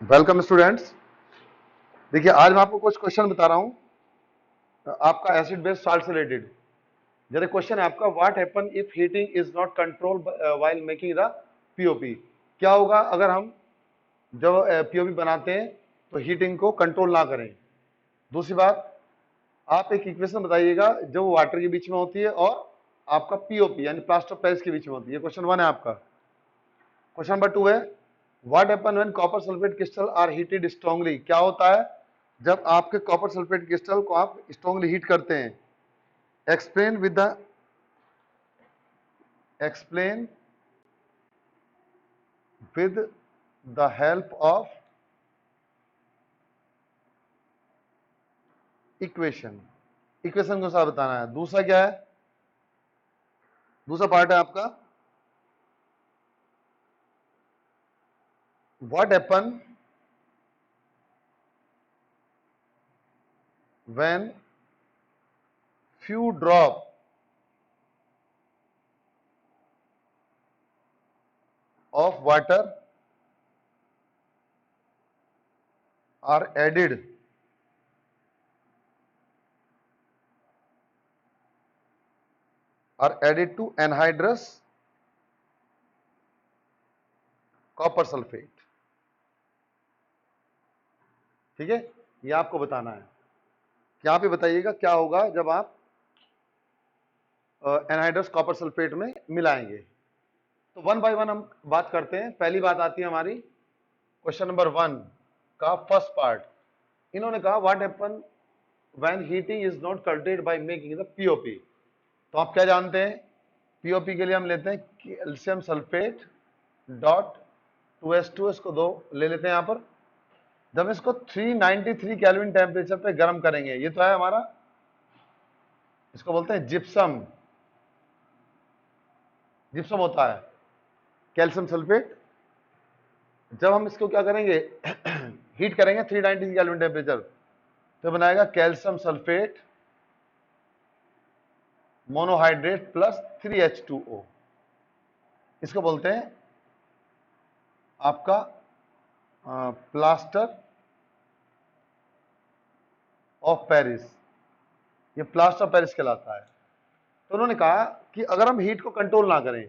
Welcome students. देखिए आज मैं आपको कुछ क्वेश्चन बता रहा हूं आपका एसिड बेस सॉल्ट से रिलेटेड। जैसे क्वेश्चन है आपका, what happen if heating is not control while making the POP. क्या होगा अगर हम जब पीओपी बनाते हैं तो हीटिंग को कंट्रोल ना करें। दूसरी बात, आप एक इक्वेशन बताइएगा जो वाटर के बीच में होती है और आपका पीओपी यानी प्लास्टर ऑफ पेरिस के बीच में होती है। क्वेश्चन 1 है आपका। क्वेश्चन नंबर 2 है, what happen when copper sulphate crystal are heated strongly. क्या होता है जब आपके कॉपर सल्फेट क्रिस्टल को आप स्ट्रांगली हीट करते हैं। Explain explain with the help of equation. Equation को साथ बताना है। दूसरा क्या है, दूसरा पार्ट है आपका, what happen when few drop of water are added to anhydrous copper sulphate. ठीक है, ये आपको बताना है। यहाँ पे बताइएगा क्या होगा जब आप एनहाइड्रस कॉपर सल्फेट में मिलाएंगे। तो वन बाय वन हम बात करते हैं। पहली बात आती है हमारी क्वेश्चन नंबर 1 का फर्स्ट पार्ट। इन्होंने कहा what happen when heating is not controlled by making the POP. तो आप क्या जानते हैं, पीओपी के लिए हम लेते हैं कैल्शियम सल्फेट डॉट 2s2 को दो ले लेते हैं यहां पर। जब इसको 393 केल्विन टेम्परेचर पे गर्म करेंगे, ये तो है हमारा, इसको बोलते हैं जिप्सम। जिप्सम होता है कैल्शियम सल्फेट। जब हम इसको क्या करेंगे हीट करेंगे 393 केल्विन टेम्परेचर, तो बनाएगा calcium sulphate monohydrate plus 3H2O। इसको बोलते हैं आपका प्लास्टर ऑफ पेरिस। ये प्लास्टर ऑफ पेरिस कहलाता है। तो उन्होंने कहा कि अगर हम हीट को कंट्रोल ना करें,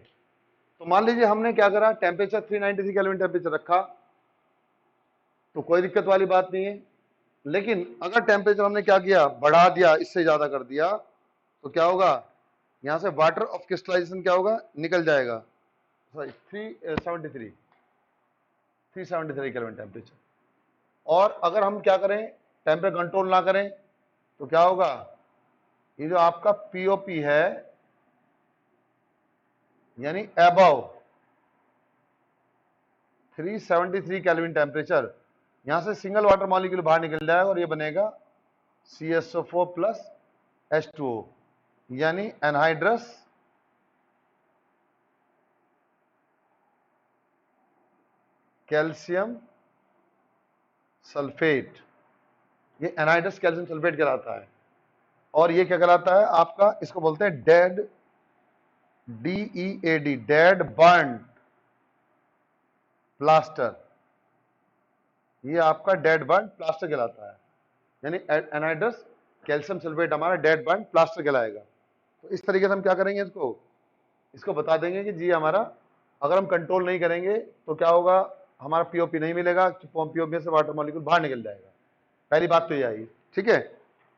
तो मान लीजिए हमने क्या करा, टेम्परेचर 393 केल्विन टेम्परेचर रखा, तो कोई दिक्कत वाली बात नहीं है। लेकिन अगर टेम्परेचर हमने क्या किया, बढ़ा दिया, इससे ज्यादा कर दिया, तो क्या होगा, यहां से वाटर ऑफ क्रिस्टलाइजेशन क्या होगा, निकल जाएगा। Sorry 373 kelvin temperature. और अगर हम क्या करें, टेम्परेचर कंट्रोल ना करें, तो क्या होगा, ये जो आपका पीओपी है यानी अबव 373 केल्विन टेम्परेचर, यहां से सिंगल वाटर मॉलिक्यूल बाहर निकल जाएगा और ये बनेगा CSO4 प्लस H2O यानी एनहाइड्रस कैल्शियम सल्फेट। ये एनहाइड्रस कैल्शियम सल्फेट कहलाता है। और ये क्या कहलाता है आपका, इसको बोलते हैं dead, DEAD, dead burn plaster. ये आपका डेड बर्न प्लास्टर कहलाता है, यानी एनहाइड्रस कैल्शियम सल्फेट हमारा डेड बर्न प्लास्टर कहलाएगा। तो इस तरीके से हम क्या करेंगे, इसको इसको बता देंगे कि जी हमारा, अगर हम कंट्रोल नहीं करेंगे तो क्या होगा, हमारा पीओपी नहीं मिलेगा, पीओपी से वाटर मॉलिक्यूल बाहर निकल जाएगा। पहली बात तो ये आई। ठीक है,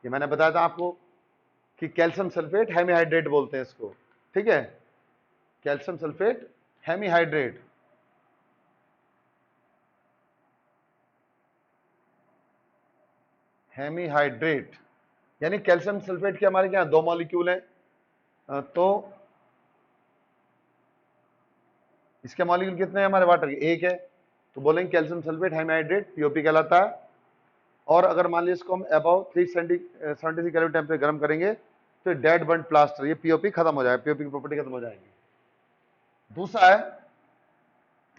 ये मैंने बताया था आपको कि कैल्शियम सल्फेट हेमीहाइड्रेट बोलते हैं इसको। ठीक है, कैल्शियम सल्फेट हेमीहाइड्रेट। हेमीहाइड्रेट यानी कैल्शियम सल्फेट के हमारे क्या दो मॉलिक्यूल हैं, तो इसके मॉलिक्यूल कितने हैं हमारे वाटर के, एक है, तो बोलेंगे कैल्शियम सल्फेट हेमीहाइड्रेट पीओपी कहलाता है। और अगर मान लीजिए इसको हम अबाउ 373 केल्विन टेम्परेचर गर्म करेंगे, तो डेड बर्न प्लास्टर, ये पीओपी खत्म हो जाएगा, पीओपी की प्रॉपर्टी खत्म हो जाएगी। दूसरा है,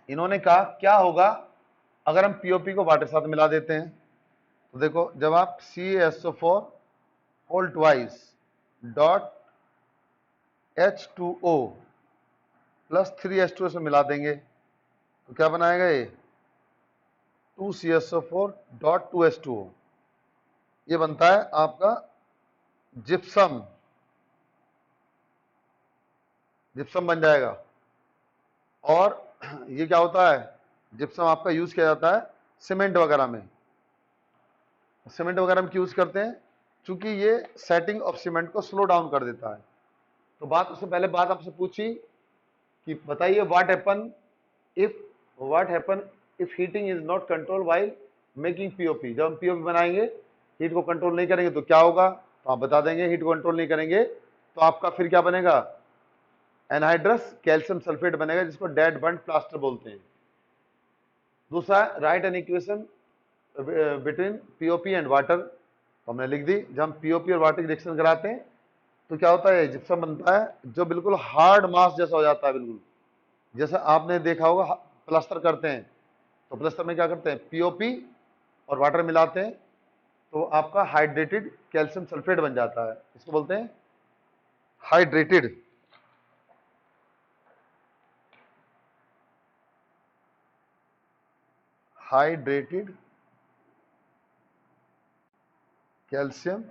इन्होंने कहा क्या होगा अगर हम पीओपी को वाटर साथ मिला देते हैं। तो देखो, जब आप CaSO4 whole twice dot H2O plus 3H2O से मिला देंगे, तो क्या बनाएगा ये 2CSO4.2H2O, ये बनता है आपका जिप्सम, जिप्सम बन जाएगा। और ये क्या होता है, जिप्सम आपका यूज किया जाता है सीमेंट वगैरह में, सीमेंट वगैरह में यूज करते हैं, क्योंकि ये सेटिंग ऑफ सीमेंट को स्लो डाउन कर देता है। तो बात, उससे पहले बात आपसे पूछी कि बताइए what happen if heating is not control while making POP. जब हम पीओपी बनाएंगे, हीट को कंट्रोल नहीं करेंगे तो क्या होगा, तो आप बता देंगे। हीट को कंट्रोल नहीं करेंगे तो आपका फिर क्या बनेगा, एनहाइड्रस कैल्शियम सल्फेट बनेगा, जिसको डेड बर्न प्लास्टर बोलते हैं। दूसरा, right an equation between POP and water, तो हमने लिख दी। जब हम पीओपी और वाटर की रिएक्शन कराते हैं तो क्या होता है, जिप्सम बनता है जो बिल्कुल हार्ड मास जैसा हो जाता है, बिल्कुल जैसा आपने देखा होगा प्लास्टर करते हैं, तो प्लास्टर में क्या करते हैं, पीओपी और वाटर मिलाते हैं, तो आपका हाइड्रेटेड कैल्शियम सल्फेट बन जाता है। इसको बोलते हैं हाइड्रेटेड हाइड्रेटेड कैल्शियम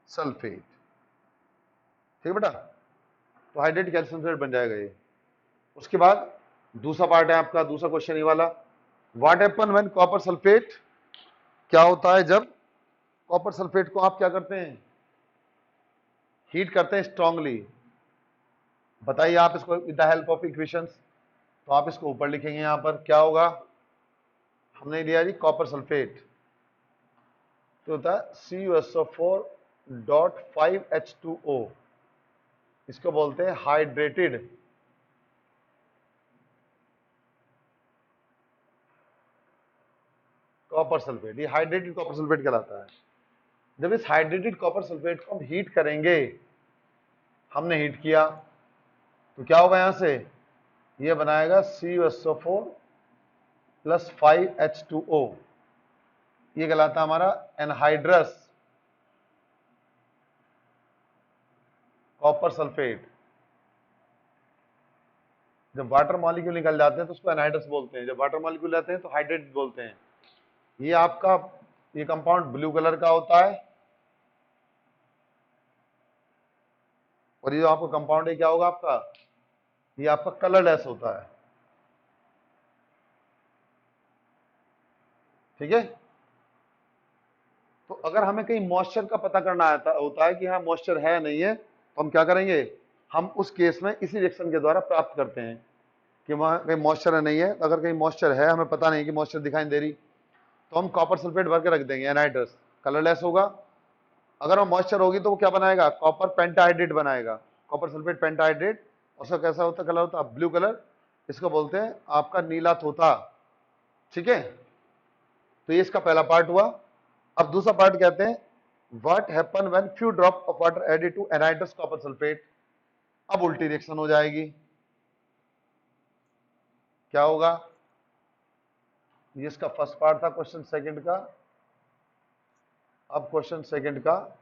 सल्फेट। ठीक है बेटा, तो हाइड्रेटेड कैल्शियम सल्फेट बन जाएगा ये। उसके बाद दूसरा पार्ट है आपका, दूसरा क्वेश्चन ये वाला, what happen when copper sulphate, क्या होता है जब कॉपर सल्फेट को आप क्या करते हैं, हीट करते हैं स्ट्रांगली। बताइए आप इसको with the help of equations, तो आप इसको ऊपर लिखेंगे, यहां पर क्या होगा, हमने लिया जी कॉपर सल्फेट, तो होता है CuSO4.5H2O, इसको बोलते हैं हाइड्रेटेड कॉपर सल्फेट। ये हाइड्रेटेड कॉपर सल्फेट कहलाता है। जब इस हाइड्रेटेड कॉपर सल्फेट को हम हीट करेंगे, हमने हीट किया तो क्या होगा, यहां से ये बनाएगा CuSO4+5H2O, ये कहलाता है हमारा एनहाइड्रस कॉपर सल्फेट। जब वाटर मॉलिक्यूल निकल जाते हैं तो उसको एनहाइड्रस बोलते हैं, जब वाटर मॉलिक्यूल रहते हैं तो हाइड्रेट बोलते हैं। ये आपका, ये कंपाउंड ब्लू कलर का होता है, और ये जो आपका कंपाउंड है क्या होगा आपका, ये आपका कलरलेस होता है। ठीक है, तो अगर हमें कहीं मॉइस्चर का पता करना होता है कि हाँ मॉइस्चर है नहीं है, तो हम क्या करेंगे, हम उस केस में इसी रिएक्शन के द्वारा प्राप्त करते हैं कि वहां कहीं मॉइस्चर है नहीं है। तो अगर कहीं मॉइस्चर है, हमें पता नहीं कि मॉइस्चर दिखाई दे रही, तो हम कॉपर सल्फेट भर के रख देंगे, एनहाइड्रस, कलरलेस होगा। अगर वो मॉइस्चर होगी तो वो क्या बनाएगा, कॉपर पेंटाहाइड्रेट बनाएगा, कॉपर सल्फेट पेंटाहाइड्रेट। उसका कैसा होता है, कलर होता है ब्लू कलर, इसको बोलते हैं आपका नीला तोता। ठीक है, तो ये इसका पहला पार्ट हुआ। अब दूसरा पार्ट कहते हैं what happen when few drop of water added to anhydrous copper sulphate. अब उल्टी रिएक्शन हो जाएगी, क्या होगा, ये इसका फर्स्ट पार्ट था क्वेश्चन सेकंड का। अब क्वेश्चन सेकंड का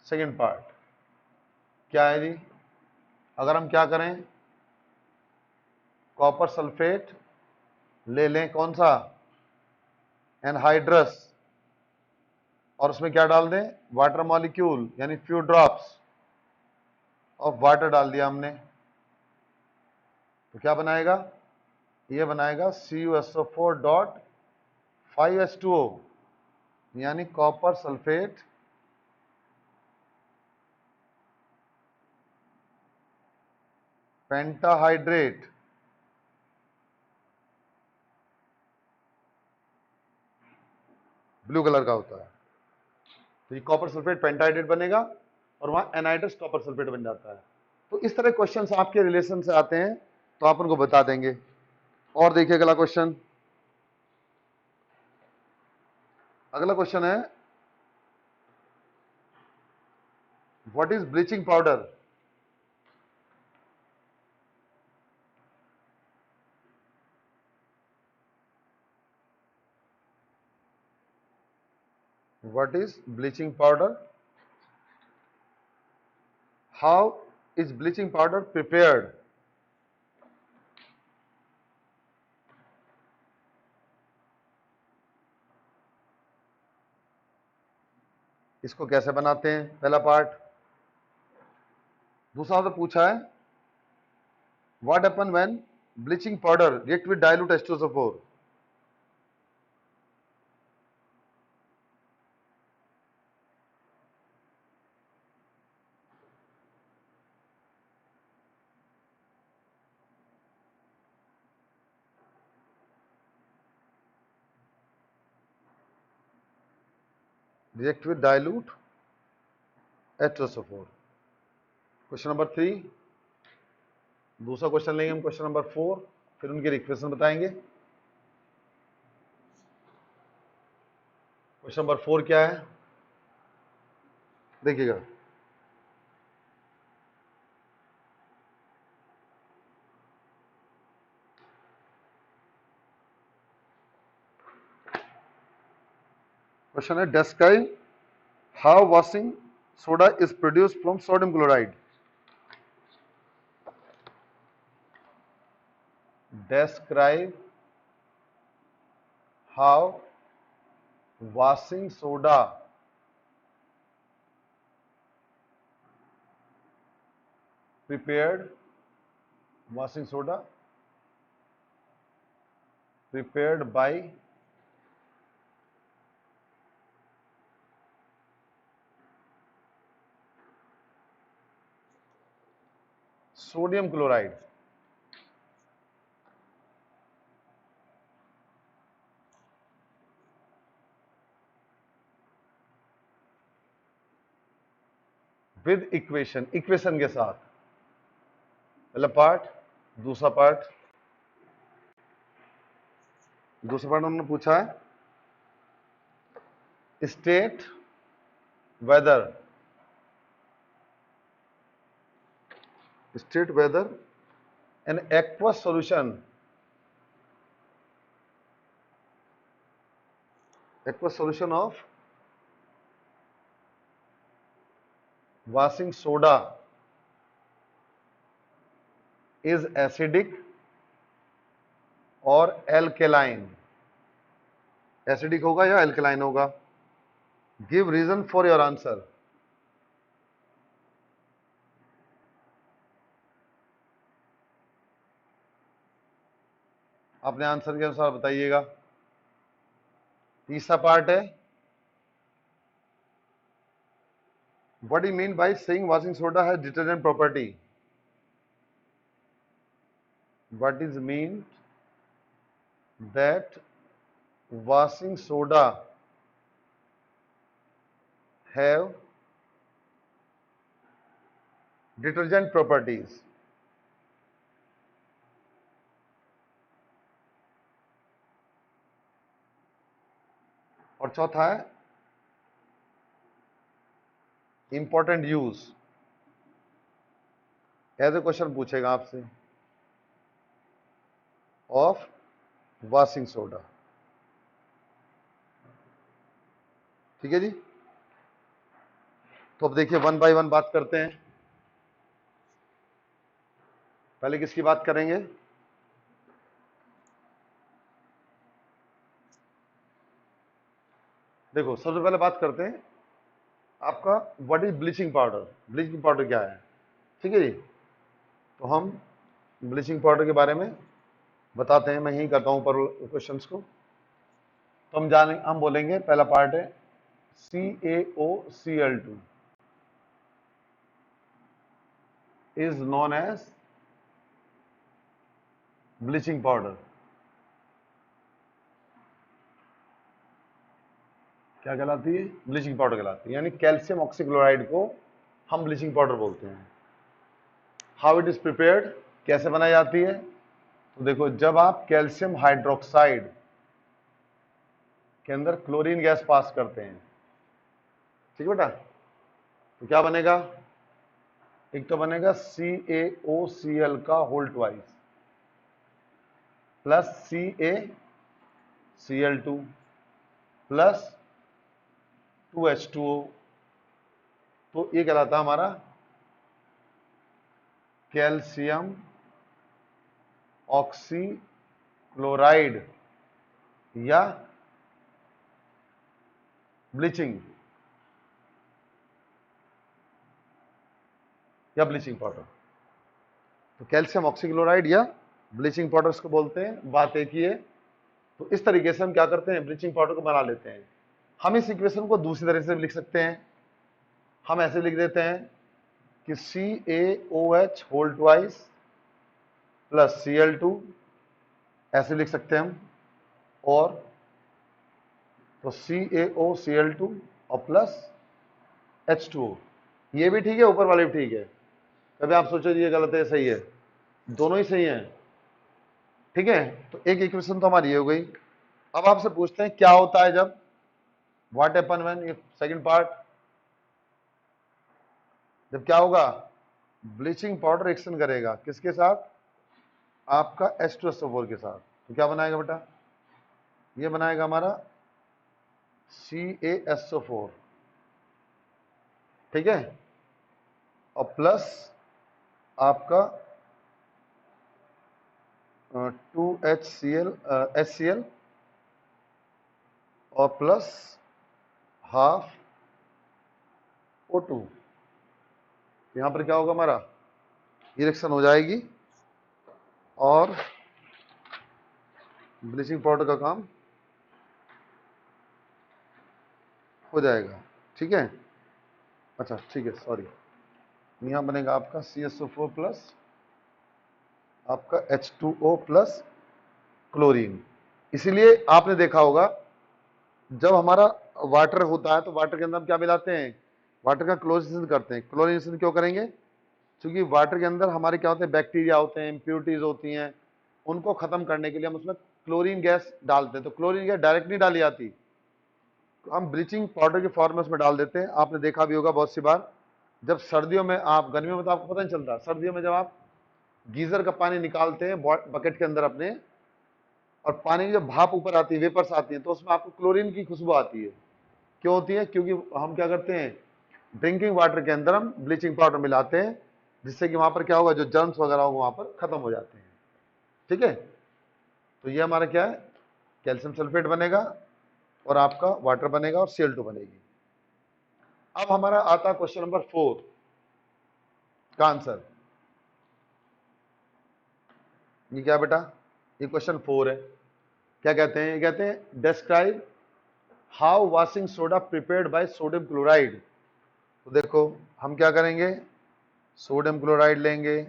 सेकंड पार्ट क्या है जी, अगर हम क्या करें, कॉपर सल्फेट ले लें, कौन सा, एनहाइड्रस, और उसमें क्या डाल दें, वाटर मॉलिक्यूल, यानी फ्यू ड्रॉप्स ऑफ वाटर डाल दिया हमने, तो क्या बनाएगा, ये बनाएगा CuSO4.5H2O, यानी copper sulphate pentahydrate. Blue colour का होता है, तो ये कॉपर सल्फेट पेंटाहाइड्रेट बनेगा और वहां एनहाइड्रस कॉपर सल्फेट बन जाता है। तो इस तरह क्वेश्चंस आपके रिलेशन से आते हैं, तो आप उनको बता देंगे। और देखिए अगला क्वेश्चन, अगला क्वेश्चन है what is bleaching powder. What is bleaching powder? How is bleaching powder prepared? इसको कैसे बनाते हैं, पहला पार्ट। दूसरा तो पूछा है what happen when bleaching powder react with dilute H2SO4। React with dilute H2SO4। Question number 3। दूसरा क्वेश्चन लेंगे हम, क्वेश्चन नंबर 4, फिर उनके रिक्वेशन बताएंगे। क्वेश्चन नंबर 4 क्या है, देखिएगा। क्वेश्चन है describe how washing soda is produced from sodium chloride. Describe how washing soda prepared by sodium chloride। With equation के साथ, पहला पार्ट। दूसरा पार्ट उन्होंने पूछा है state whether an aqueous solution of washing soda is acidic और alkaline। Acidic होगा या एल्कलाइन होगा। Give reason for your answer. अपने आंसर के अनुसार बताइएगा। तीसरा पार्ट है what do you mean by saying washing soda has detergent property. What is mean that washing soda have detergent properties। और चौथा है important use. As a question पूछेगा आपसे ऑफ वॉशिंग सोडा। ठीक है जी। तो अब देखिए वन बाय वन बात करते हैं। पहले किसकी बात करेंगे, देखो सबसे पहले बात करते हैं आपका what is bleaching powder. Bleaching powder क्या है, ठीक है जी। तो हम ब्लीचिंग पाउडर के बारे में बताते हैं, मैं यही करता हूं पर क्वेश्चंस को। तो हम बोलेंगे पहला पार्ट है CaOCl2 is known as bleaching powder. क्या कहलाती है, ब्लीचिंग पाउडर कहलाती है, यानी कैल्शियम ऑक्सीक्लोराइड को हम ब्लीचिंग पाउडर बोलते हैं। हाउ इट इज प्रिपेयर्ड, कैसे बनाई जाती है। तो देखो जब आप कैल्शियम हाइड्रोक्साइड के अंदर क्लोरीन गैस पास करते हैं, ठीक है बेटा, तो क्या बनेगा, एक तो बनेगा CaOCl का whole twice plus CaCl2 plus 2H2O। तो ये कहलाता है हमारा कैल्शियम ऑक्सीक्लोराइड या ब्लीचिंग या ब्लीचिंग पाउडर। तो कैल्शियम ऑक्सीक्लोराइड या ब्लीचिंग पाउडर इसको बोलते हैं, बात एक ही है। तो इस तरीके से हम क्या करते हैं, ब्लीचिंग पाउडर को बना लेते हैं। हम इस इक्वेशन को दूसरी तरह से भी लिख सकते हैं। हम ऐसे लिख देते हैं कि CaOH whole twice plus Cl2, ऐसे लिख सकते हैं हम। और तो CaOCl2 और प्लस H2O, ये भी ठीक है, ऊपर वाले भी ठीक है। कभी आप सोचो ये गलत है, सही है, दोनों ही सही हैं, ठीक है। तो एक इक्वेशन तो हमारी ये हो गई। अब आपसे पूछते हैं क्या होता है जब, what happen when, second part, जब क्या होगा, ब्लीचिंग पाउडर रिएक्शन करेगा किसके साथ, आपका H2SO4 के साथ। तो क्या बनाएगा बेटा, ये बनाएगा हमारा CaSO4, ठीक है, और प्लस आपका 2HCl और प्लस हाफ O2। यहां पर क्या होगा, हमारा रिएक्शन हो जाएगी और ब्लीचिंग पाउडर का काम हो जाएगा, ठीक है। अच्छा ठीक है, सॉरी, यहां बनेगा आपका CSO4 प्लस आपका H2O प्लस क्लोरीन। इसीलिए आपने देखा होगा जब हमारा वाटर होता है तो वाटर के अंदर हम क्या मिलाते हैं, वाटर का क्लोरीनेशन करते हैं। क्लोरीनेशन क्यों करेंगे, क्योंकि वाटर के अंदर हमारे क्या होते हैं, बैक्टीरिया होते हैं, इम्प्योरिटीज होती हैं, उनको खत्म करने के लिए हम उसमें क्लोरीन गैस डालते हैं। तो क्लोरीन गैस डायरेक्ट नहीं डाली जाती, तो हम ब्लीचिंग पाउडर के फॉर्म में उसमें डाल देते हैं। आपने देखा भी होगा बहुत सी बार, जब सर्दियों में, आप गर्मियों में तो आपको पता नहीं चलता, सर्दियों में जब आप गीजर का पानी निकालते हैं बकेट के अंदर अपने, और पानी की जब भाप ऊपर आती है, वेपर्स आती है, तो उसमें आपको क्लोरीन की खुशबू आती है। क्यों होती है, क्योंकि हम क्या करते हैं, ड्रिंकिंग वाटर के अंदर हम ब्लीचिंग पाउडर मिलाते हैं, जिससे कि वहां पर क्या होगा, जो जर्म्स वगैरह होगा वहां पर खत्म हो जाते हैं, ठीक है। तो ये हमारा क्या है, कैल्शियम सल्फेट बनेगा और आपका वाटर बनेगा और Cl2 बनेगी। अब हमारा आता है क्वेश्चन नंबर 4 का आंसर। ये क्या बेटा, ये क्वेश्चन 4 है। क्या कहते हैं, ये कहते हैं describe how washing soda prepared by sodium chloride. तो देखो हम क्या करेंगे, सोडियम क्लोराइड लेंगे,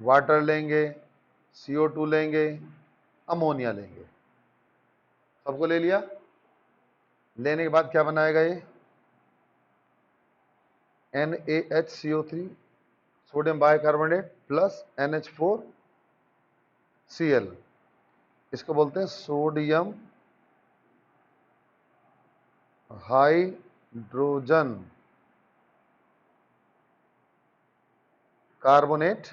वाटर लेंगे, CO2 लेंगे, अमोनिया लेंगे, सबको ले लिया। लेने के बाद क्या बनाएगा ये, NaHCO3 sodium bicarbonate plus NH4Cl, इसको बोलते हैं सोडियम हाइड्रोजन कार्बोनेट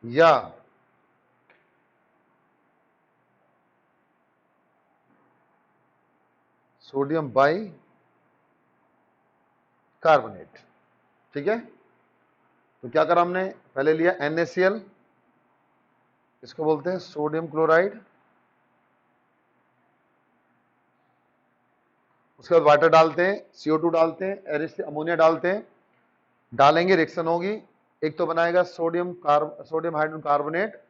या सोडियम बाई कार्बोनेट, ठीक है। तो क्या करा हमने, पहले लिया NaCl, इसको बोलते हैं सोडियम क्लोराइड, उसके बाद वाटर डालते हैं, CO2 डालते हैं, अमोनिया डालते हैं, डालेंगे, रिएक्शन होगी। एक तो बनाएगा सोडियम हाइड्रोजन कार्बोनेट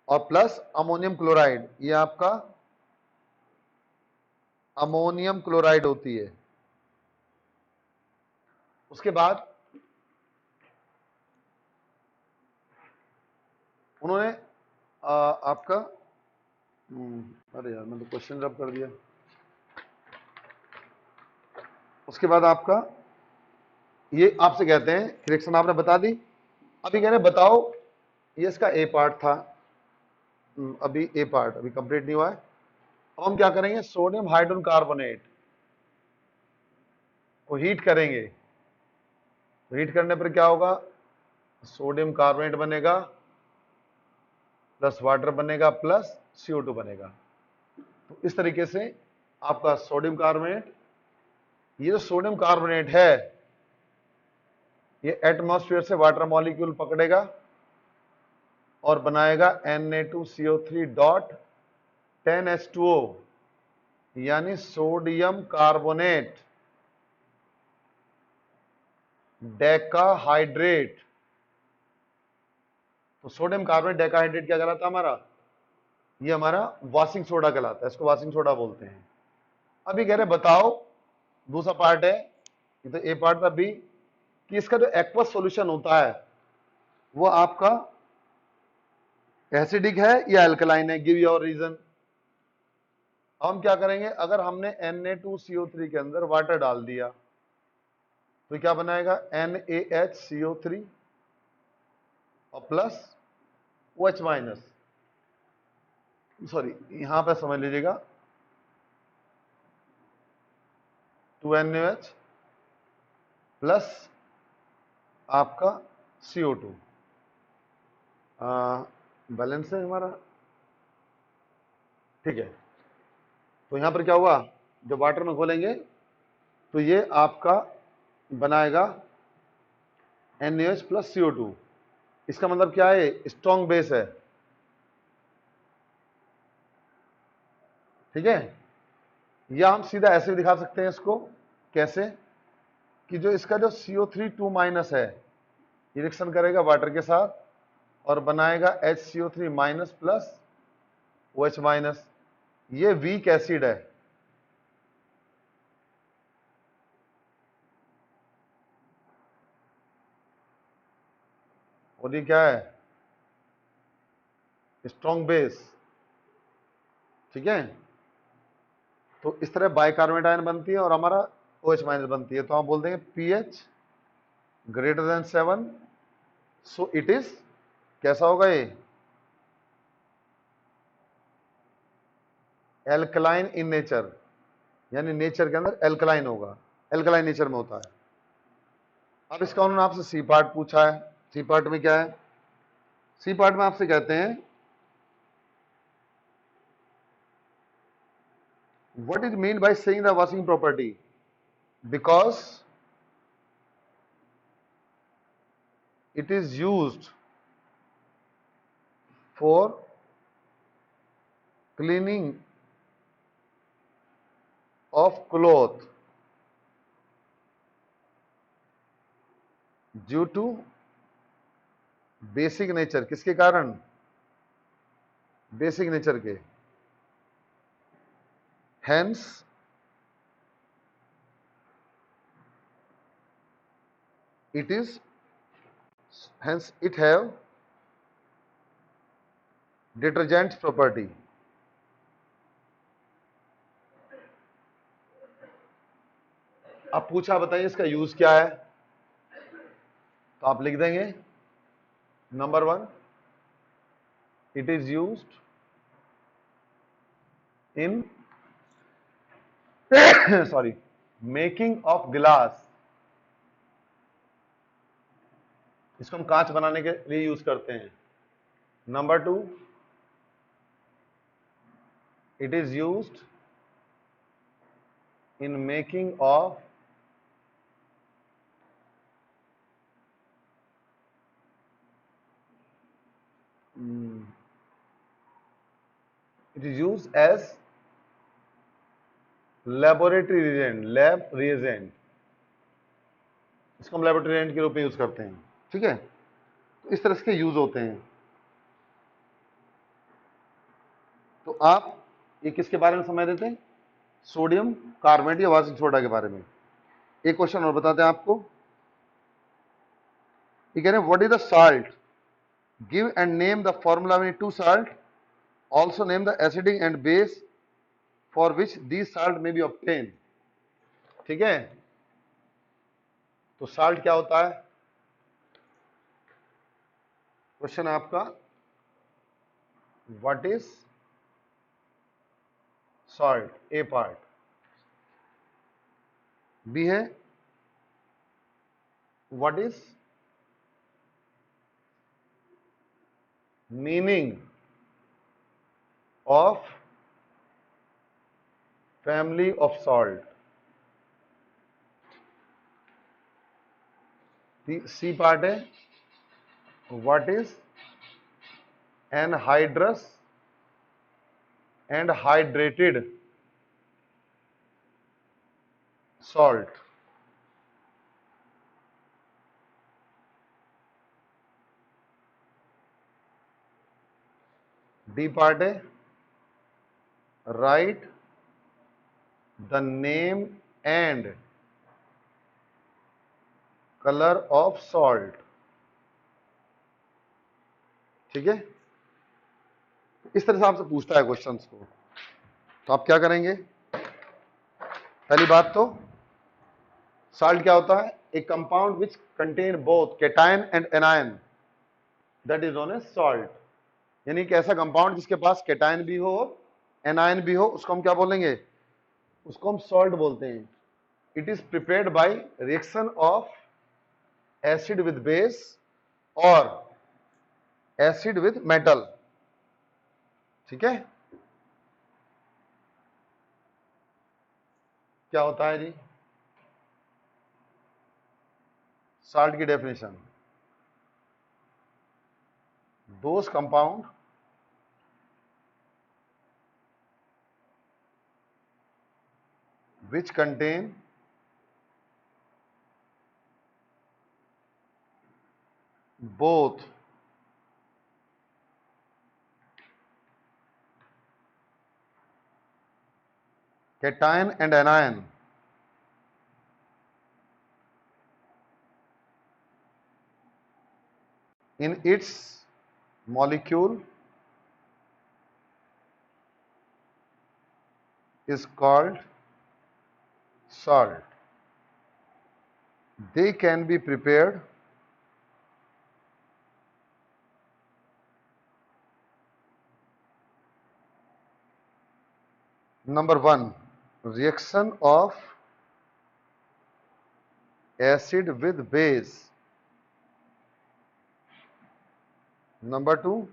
और प्लस अमोनियम क्लोराइड, ये आपका अमोनियम क्लोराइड होती है। उसके बाद उन्होंने आपका अरे यार, मैंने तो क्वेश्चन रब कर दिया। उसके बाद आपका ये आपसे कहते हैं, रिएक्शन आपने बता दी, अभी कह रहे हैं बताओ, ये इसका ए पार्ट था, अभी ए पार्ट अभी कंप्लीट नहीं हुआ है। अब हम क्या करेंगे, सोडियम हाइड्रोजन कार्बोनेट को हीट करेंगे। तो हीट करने पर क्या होगा, सोडियम कार्बोनेट बनेगा प्लस वाटर बनेगा प्लस CO2 बनेगा। तो इस तरीके से आपका सोडियम कार्बोनेट, ये जो सोडियम कार्बोनेट है, ये एटमॉस्फेयर से वाटर मॉलिक्यूल पकड़ेगा और बनाएगा Na2CO3 डॉट 10H2O, यानी सोडियम कार्बोनेट। डेकाहाइड्रेट। तो सोडियम कार्बोनेट डेकाहाइड्रेट क्या कहलाता है हमारा? ये हमारा वॉशिंग सोडा कहलाता है, इसको वॉशिंग सोडा बोलते हैं। अभी कह रहे बताओ, दूसरा पार्ट है, ये तो ए पार्ट था, बी, कि इसका जो एक्वस सॉल्यूशन होता है वो आपका एसिडिक है या अल्कलाइन है, गिव योर रीजन। हम क्या करेंगे, अगर हमने Na2CO3 के अंदर वाटर डाल दिया तो क्या बनाएगा, NaHCO3 और प्लस OH माइनस, सॉरी यहां पर समझ लीजिएगा 2NaOH प्लस आपका CO2 बैलेंस है हमारा, ठीक है। तो यहां पर क्या हुआ, जब वाटर में घोलेंगे तो ये आपका बनाएगा NaOH प्लस CO2। इसका मतलब क्या है, स्ट्रॉन्ग बेस है, ठीक है। या हम सीधा ऐसे भी दिखा सकते हैं इसको, कैसे, कि जो इसका जो CO3 2 माइनस है, ये रिएक्शन करेगा वाटर के साथ और बनाएगा HCO3 minus plus OH minus. ये वीक एसिड है, और ये क्या है, स्ट्रॉन्ग बेस, ठीक है। तो इस तरह बाइकार्बोनेट आयन बनती है और हमारा OH माइनस बनती है। तो हम बोल देंगे pH greater than 7, so it is, कैसा होगा ये, एल्कलाइन इन नेचर, यानी नेचर के अंदर एल्कलाइन होगा, एल्कलाइन नेचर में होता है। अब इसका उन्होंने आपसे सी पार्ट पूछा है, सी पार्ट में क्या है, सी पार्ट में आपसे कहते हैं what is mean by saying the washing property, because it is used for cleaning of cloth due to basic nature, किसके कारण, बेसिक नेचर के, hence it is, hence it have detergent property। अब पूछा बताइए इसका यूज क्या है, तो आप लिख देंगे number 1, it is used in sorry making of glass, इसको हम कांच बनाने के लिए यूज करते हैं। Number 2, it is used in making of it is used as laboratory reagent, lab reagent, इसको हम लेबोरेटरी reagent के रूप में यूज करते हैं, ठीक है। तो इस तरह से यूज होते हैं। तो आप ये किसके बारे में समझ देते हैं, सोडियम कार्बोनेट या वॉशिंग सोडा के बारे में। एक क्वेश्चन और बताते हैं आपको, ये कह रहे हैं what is the salt, give and name the formula में two salt, also name the acidic and base for which these salt may be obtain, ठीक है। तो साल्ट क्या होता है, क्वेश्चन है आपका, what is salt, A part, B है what is meaning of family of salt, C part है what is anhydrous and hydrated salt, D part है write the name and colour of salt. ठीक है, इस तरह से आपसे पूछता है क्वेश्चंस को, तो आप क्या करेंगे? पहली बात तो साल्ट क्या होता है? एक compound which contain both cation and anion, that is known as salt. यानी कि ऐसा कंपाउंड जिसके पास केटायन भी हो और एनायन भी हो, उसको हम क्या बोलेंगे? उसको हम सॉल्ट बोलते हैं। It is prepared by reaction of acid with base और एसिड विद मेटल। ठीक है, क्या होता है जी साल्ट की definition? Those compound which contain both cation and anion in its molecule is called salt. They can be prepared number 1 reaction of acid with base, number 2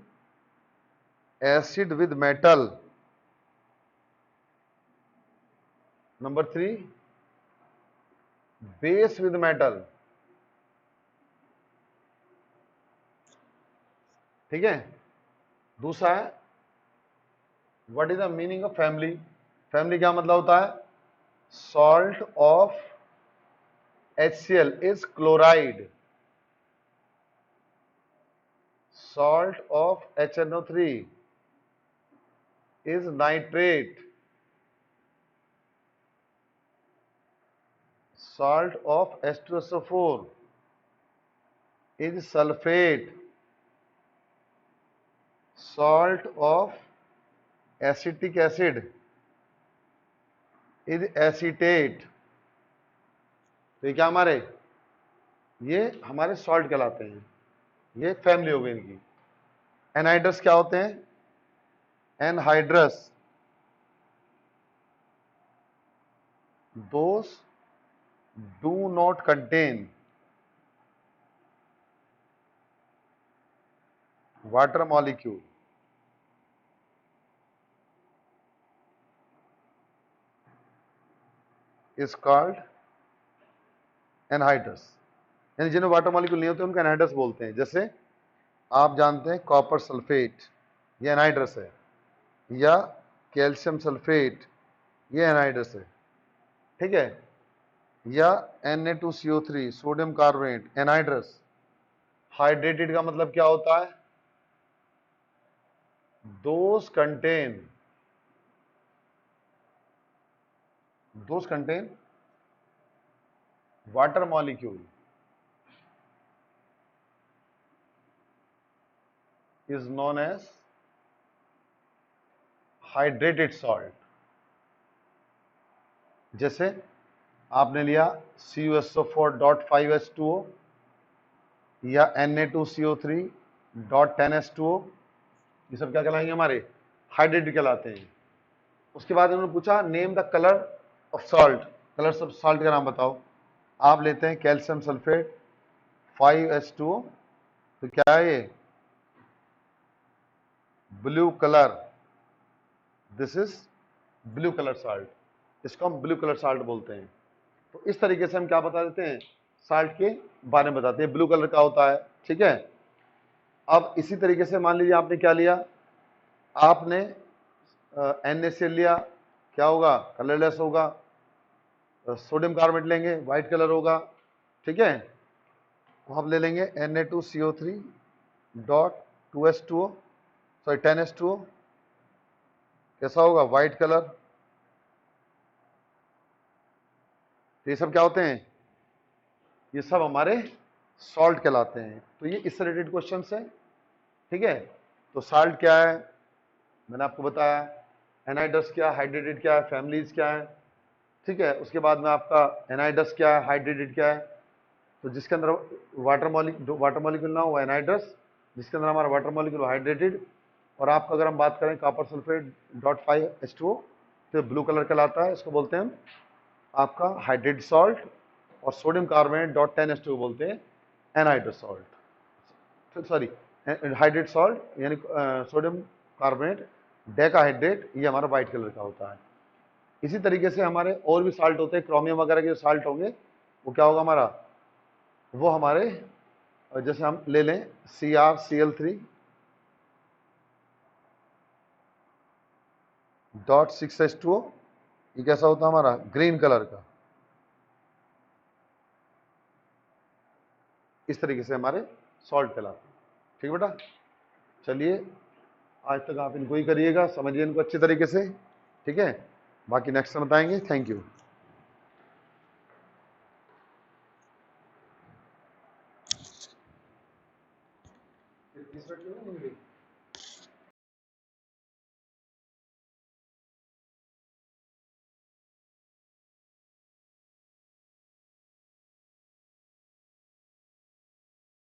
acid with metal, number 3 base with metal। ठीक है, दूसरा है what is the meaning of family? Family क्या मतलब होता है? Salt of HCl is chloride, salt of HNO3 is nitrate, salt of H2SO4 is sulfate, salt of acetic acid is acetate। तो ये हमारे सॉल्ट कहलाते हैं। ये फैमिली हो गई इनकी। एनहाइड्रस क्या होते हैं? Anhydrous those do not contain water molecule is called anhydrous. यानी जिन्हें वाटर मॉलिक्यूल नहीं होते उनको एनहाइड्रस बोलते हैं। जैसे आप जानते हैं कॉपर सल्फेट, ये एनहाइड्रस है, या कैल्शियम सल्फेट, ये एनहाइड्रस है। ठीक है, या Na2CO3 sodium carbonate anhydrous. Hydrated का मतलब क्या होता है? Those contain water molecule is known as hydrated salt। जैसे आपने लिया CuSO4.5H2O या Na2CO3.10H2O, ये सब क्या कहलाएंगे? हमारे हाइड्रेटेड कहलाते हैं। उसके बाद उन्होंने पूछा name the colour of salt, colour of salt का नाम बताओ। आप लेते हैं कैल्शियम सल्फेट 5H2O, तो क्या है ये? Blue colour, this is blue colour salt, इसको हम ब्लू कलर साल्ट बोलते हैं। तो इस तरीके से हम क्या बता देते हैं? साल्ट के बारे में बताते हैं, ब्लू कलर का होता है। ठीक है, अब इसी तरीके से मान लीजिए आपने क्या लिया? आपने NaCl लिया, क्या होगा? कलरलेस होगा। सोडियम कार्बोनेट लेंगे, व्हाइट कलर होगा। ठीक है, तो हम ले लेंगे Na2CO3.2H2O, सॉरी 10H2O कैसा होगा, व्हाइट कलर। ये सब क्या होते हैं, ये सब हमारे सॉल्ट कहलाते हैं। तो ये इससे रिलेटेड क्वेश्चन है, ठीक है। तो साल्ट क्या है मैंने आपको बताया, एनाइडस क्या है, हाइड्रेटेड क्या है, फैमिलीज क्या है, ठीक है। उसके बाद में आपका एनाइडस क्या है, हाइड्रेटेड क्या है। तो जिसके अंदर वाटर मॉलिक्यूल ना हो एनाइडस, जिसके अंदर हमारा वाटर मॉलिक्यूल हाइड्रेटेड। और आपका अगर हम बात करें कॉपर सल्फेट .5H2O, तो ब्लू कलर कहलाता है, इसको बोलते हैं हम आपका हाइड्रेटेड सॉल्ट। और सोडियम कार्बोनेट .10H2O बोलते हैं एनाइडस सॉल्ट, सॉरी हाइड्रेट सॉल्ट, यानी सोडियम कार्बोनेट डेकाहाइड्रेट, ये हमारा वाइट कलर का होता है। इसी तरीके से हमारे और भी साल्ट होते हैं, क्रोमियम वगैरह के जो साल्ट होंगे वो क्या होगा हमारा, वो हमारे जैसे हम ले लें CrCl3 .6H2O, ये कैसा होता है हमारा, ग्रीन कलर का। इस तरीके से हमारे सॉल्ट कहलाते हैं, ठीक बेटा। चलिए आज तक आप इनको ही करिएगा, समझिए इनको अच्छे तरीके से, ठीक है। बाकी नेक्स्ट टाइम बताएंगे। Thank you.